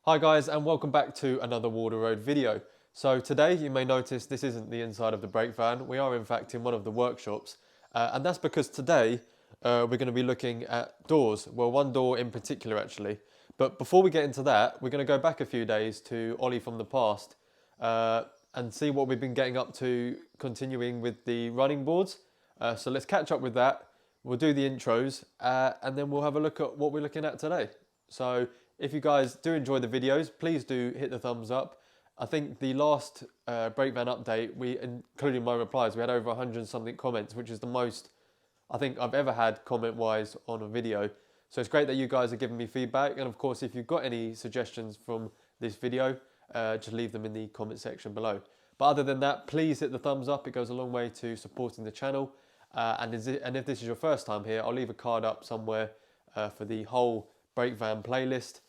Hi guys, and welcome back to another Wardle Road video. So today you may notice this isn't the inside of the brake van. We are in fact in one of the workshops, and that's because today we're going to be looking at doors. Well, one door in particular actually. But before we get into that, we're going to go back a few days to Ollie from the past and see what we've been getting up to, continuing with the running boards. So let's catch up with that. We'll do the intros and then we'll have a look at what we're looking at today. So if you guys do enjoy the videos, please do hit the thumbs up. I think the last brake van update, including my replies, we had over 100 something comments, which is the most I think I've ever had comment-wise on a video. So it's great that you guys are giving me feedback. And of course, if you've got any suggestions from this video, just leave them in the comment section below. But other than that, please hit the thumbs up. It goes a long way to supporting the channel. And if this is your first time here, I'll leave a card up somewhere for the whole brake van playlist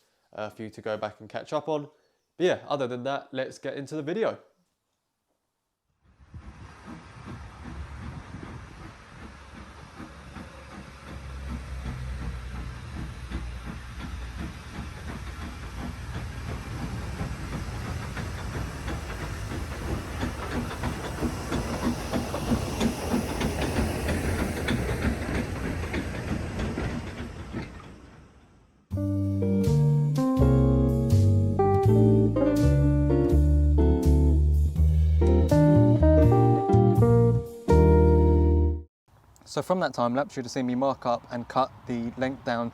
for you to go back and catch up on. But yeah, other than that, let's get into the video. So from that time lapse, you'd have seen me mark up and cut the length down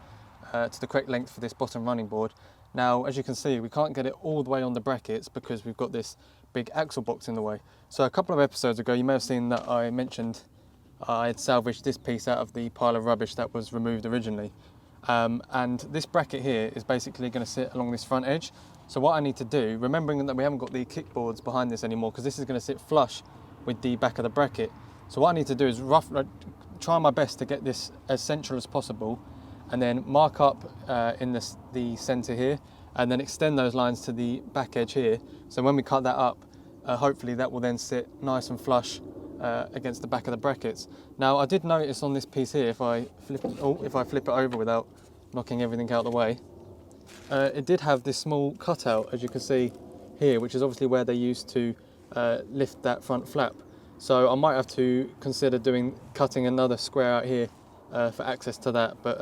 to the correct length for this bottom running board. Now, as you can see, we can't get it all the way on the brackets because we've got this big axle box in the way. So a couple of episodes ago, you may have seen that I mentioned I had salvaged this piece out of the pile of rubbish that was removed originally. And this bracket here is basically going to sit along this front edge. So what I need to do, remembering that we haven't got the kickboards behind this anymore, because this is going to sit flush with the back of the bracket. So what I need to do is try my best to get this as central as possible, and then mark up in the center here, and then extend those lines to the back edge here. So when we cut that up, hopefully that will then sit nice and flush against the back of the brackets. Now I did notice on this piece here, if I flip it over without knocking everything out of the way, it did have this small cutout, as you can see here, which is obviously where they used to lift that front flap. So I might have to consider cutting another square out here for access to that, but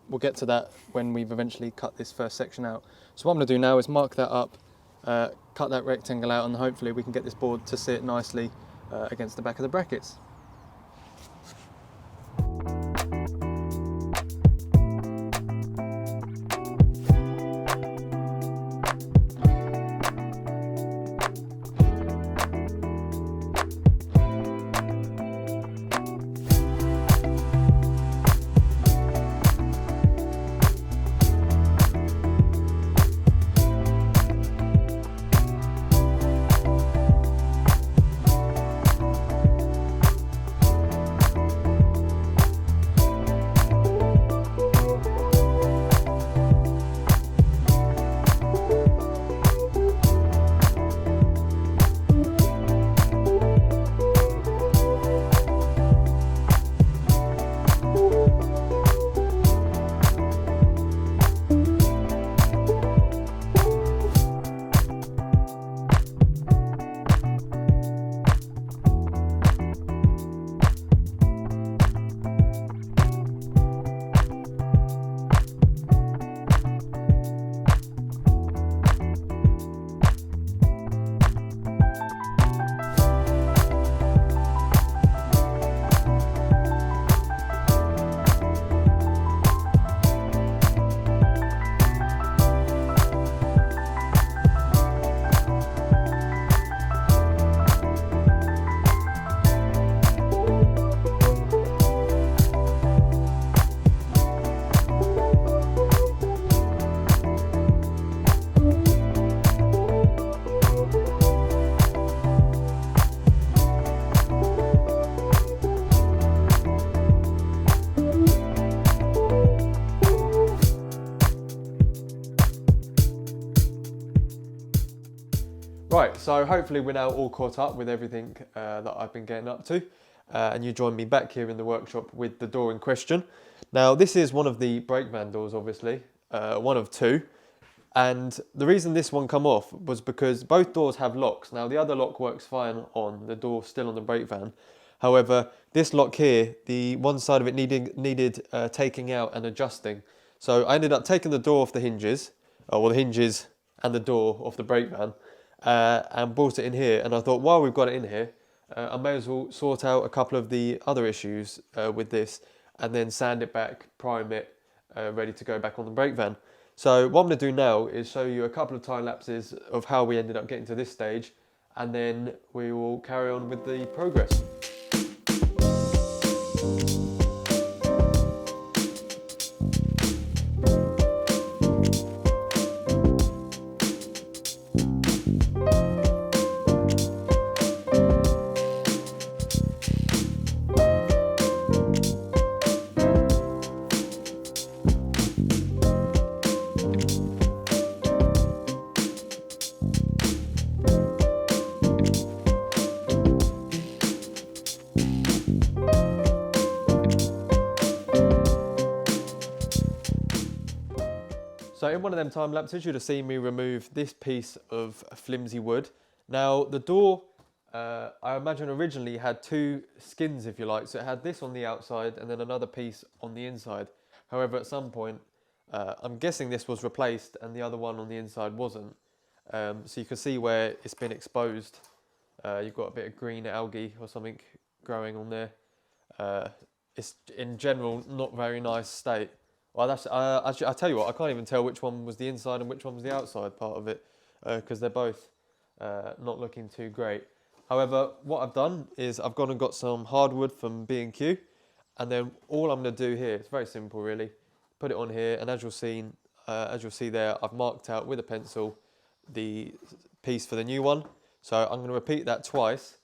we'll get to that when we've eventually cut this first section out. So what I'm going to do now is mark that up, cut that rectangle out, and hopefully we can get this board to sit nicely against the back of the brackets. Right, so hopefully we're now all caught up with everything that I've been getting up to. And you join me back here in the workshop with the door in question. Now, this is one of the brake van doors, obviously, one of two. And the reason this one come off was because both doors have locks. Now the other lock works fine on the door still on the brake van. However, this lock here, the one side of it needed taking out and adjusting. So I ended up taking the door off the hinges, or the hinges and the door off the brake van, and brought it in here. And I thought, while we've got it in here, I may as well sort out a couple of the other issues with this, and then sand it back, prime it, ready to go back on the brake van. So what I'm going to do now is show you a couple of time lapses of how we ended up getting to this stage, and then we will carry on with the progress. So in one of them time lapses, you'd have seen me remove this piece of flimsy wood. Now the door, I imagine originally had two skins, if you like. So it had this on the outside and then another piece on the inside. However, at some point, I'm guessing this was replaced and the other one on the inside wasn't. So you can see where it's been exposed. You've got a bit of green algae or something growing on there. It's in general not very nice state. Well, that's actually, I tell you what, I can't even tell which one was the inside and which one was the outside part of it, because they're both not looking too great. However, what I've done is I've gone and got some hardwood from B&Q, and then all I'm going to do here, it's very simple really, put it on here, and as you'll see there, I've marked out with a pencil the piece for the new one. So I'm going to repeat that twice,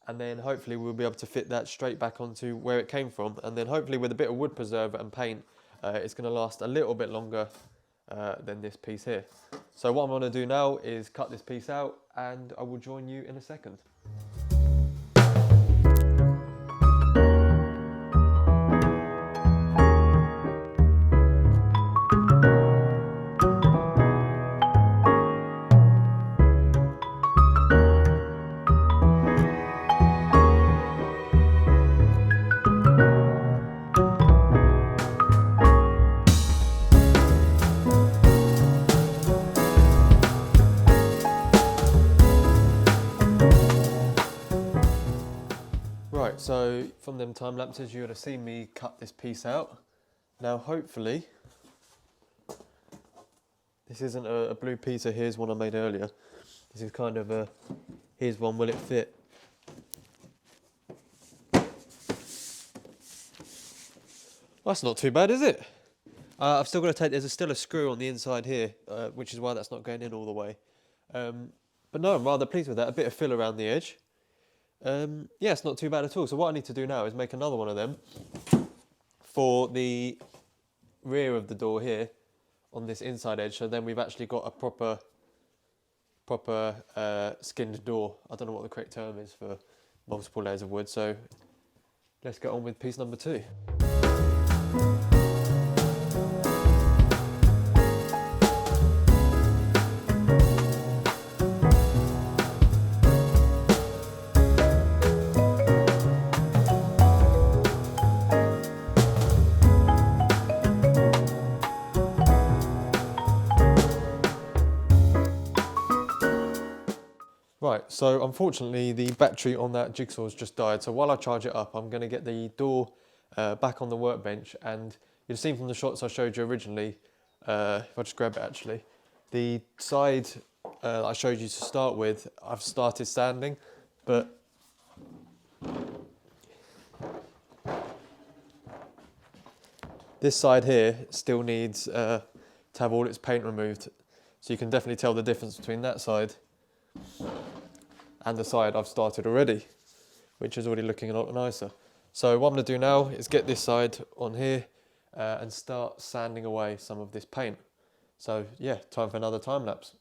and then hopefully we'll be able to fit that straight back onto where it came from, and then hopefully with a bit of wood preserver and paint, it's going to last a little bit longer than this piece here. So what I'm going to do now is cut this piece out, and I will join you in a second. Right, so from them time lapses you would have seen me cut this piece out. Now hopefully, this isn't a blue Peter, here's one I made earlier. This is kind of a, here's one, will it fit? That's not too bad, is it? I've still got to take, there's still a screw on the inside here, which is why that's not going in all the way. But no, I'm rather pleased with that, a bit of fill around the edge. Yeah, it's not too bad at all. So what I need to do now is make another one of them for the rear of the door here on this inside edge. So then we've actually got a proper skinned door. I don't know what the correct term is for multiple layers of wood. So let's get on with piece number 2. Right, so unfortunately the battery on that jigsaw's just died. So while I charge it up, I'm going to get the door back on the workbench, and you've seen from the shots I showed you originally, if I just grab it actually, the side I showed you to start with, I've started sanding, but this side here still needs to have all its paint removed. So you can definitely tell the difference between that side and the side I've started already, which is already looking a lot nicer. So what I'm going to do now is get this side on here and start sanding away some of this paint. So yeah, time for another time lapse.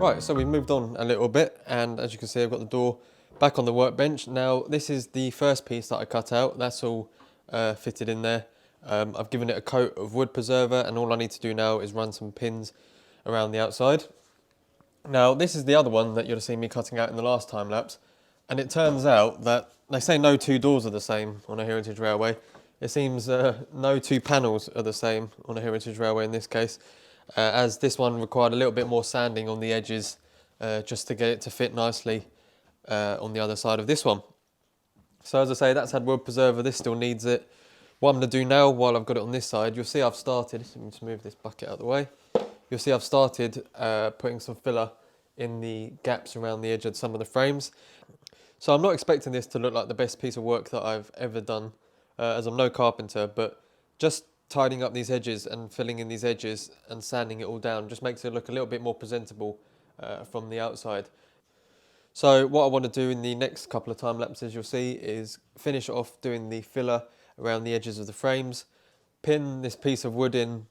Right, so we've moved on a little bit, and as you can see, I've got the door back on the workbench. Now, this is the first piece that I cut out. That's all fitted in there. I've given it a coat of wood preserver, and all I need to do now is run some pins around the outside. Now, this is the other one that you'll have seen me cutting out in the last time lapse, and it turns out that they say no two doors are the same on a heritage railway. It seems no two panels are the same on a heritage railway in this case, as this one required a little bit more sanding on the edges just to get it to fit nicely on the other side of this one. So as I say, that's had wood preserver, this still needs it. What I'm going to do now, while I've got it on this side, you'll see I've started, let me just move this bucket out of the way. You'll see I've started putting some filler in the gaps around the edge of some of the frames. So I'm not expecting this to look like the best piece of work that I've ever done, as I'm no carpenter, but just tidying up these edges and filling in these edges and sanding it all down just makes it look a little bit more presentable from the outside. So what I want to do in the next couple of time lapses, you'll see, is finish off doing the filler around the edges of the frames, pin this piece of wood in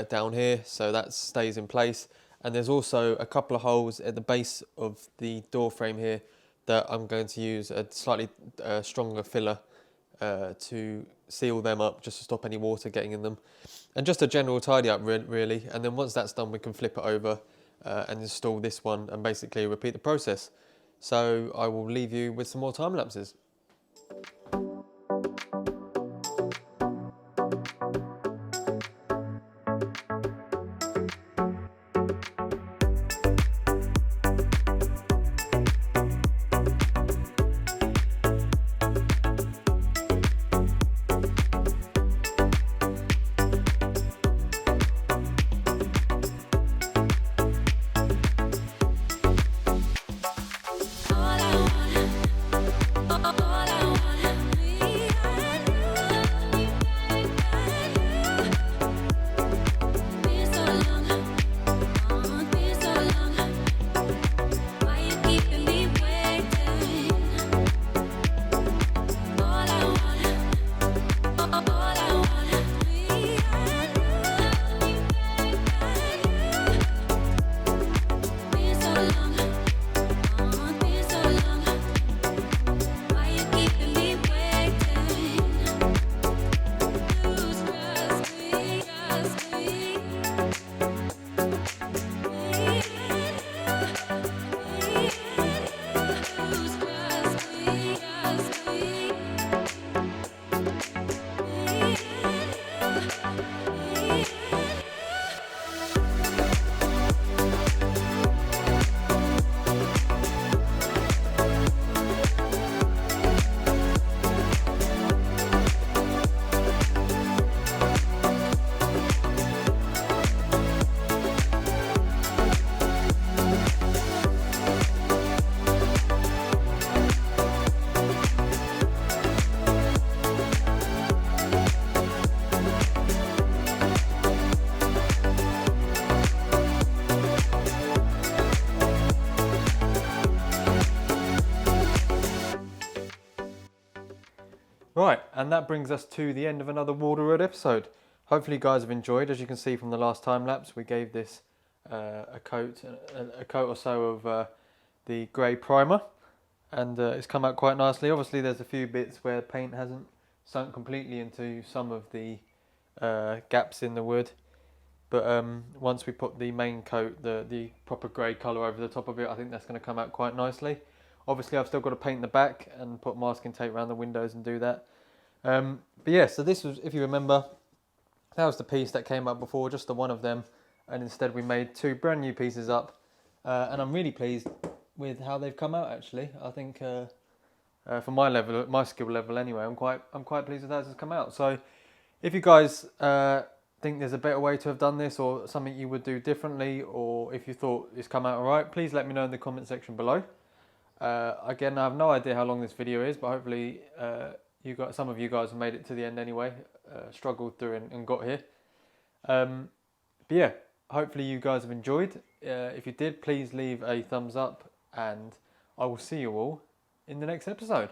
down here so that stays in place, and there's also a couple of holes at the base of the door frame here that I'm going to use a slightly stronger filler to seal them up, just to stop any water getting in them, and just a general tidy up really. And then once that's done, we can flip it over and install this one and basically repeat the process. So I will leave you with some more time lapses. Right, and that brings us to the end of another Wardle Road episode. Hopefully you guys have enjoyed. As you can see from the last time lapse, we gave this a coat or so of the grey primer, and it's come out quite nicely. Obviously there's a few bits where paint hasn't sunk completely into some of the gaps in the wood, but once we put the main coat, the proper grey colour over the top of it, I think that's going to come out quite nicely. Obviously I've still got to paint the back and put masking tape around the windows and do that. But yeah, so this was, if you remember, that was the piece that came up before, just the one of them, and instead we made two brand new pieces up, and I'm really pleased with how they've come out actually. I think for my level, my skill level anyway, I'm quite pleased with how this has come out. So if you guys think there's a better way to have done this, or something you would do differently, or if you thought it's come out alright, please let me know in the comment section below. Again, I have no idea how long this video is, but hopefully some of you guys have made it to the end anyway, struggled through and got here. But yeah, hopefully you guys have enjoyed. If you did, please leave a thumbs up, and I will see you all in the next episode.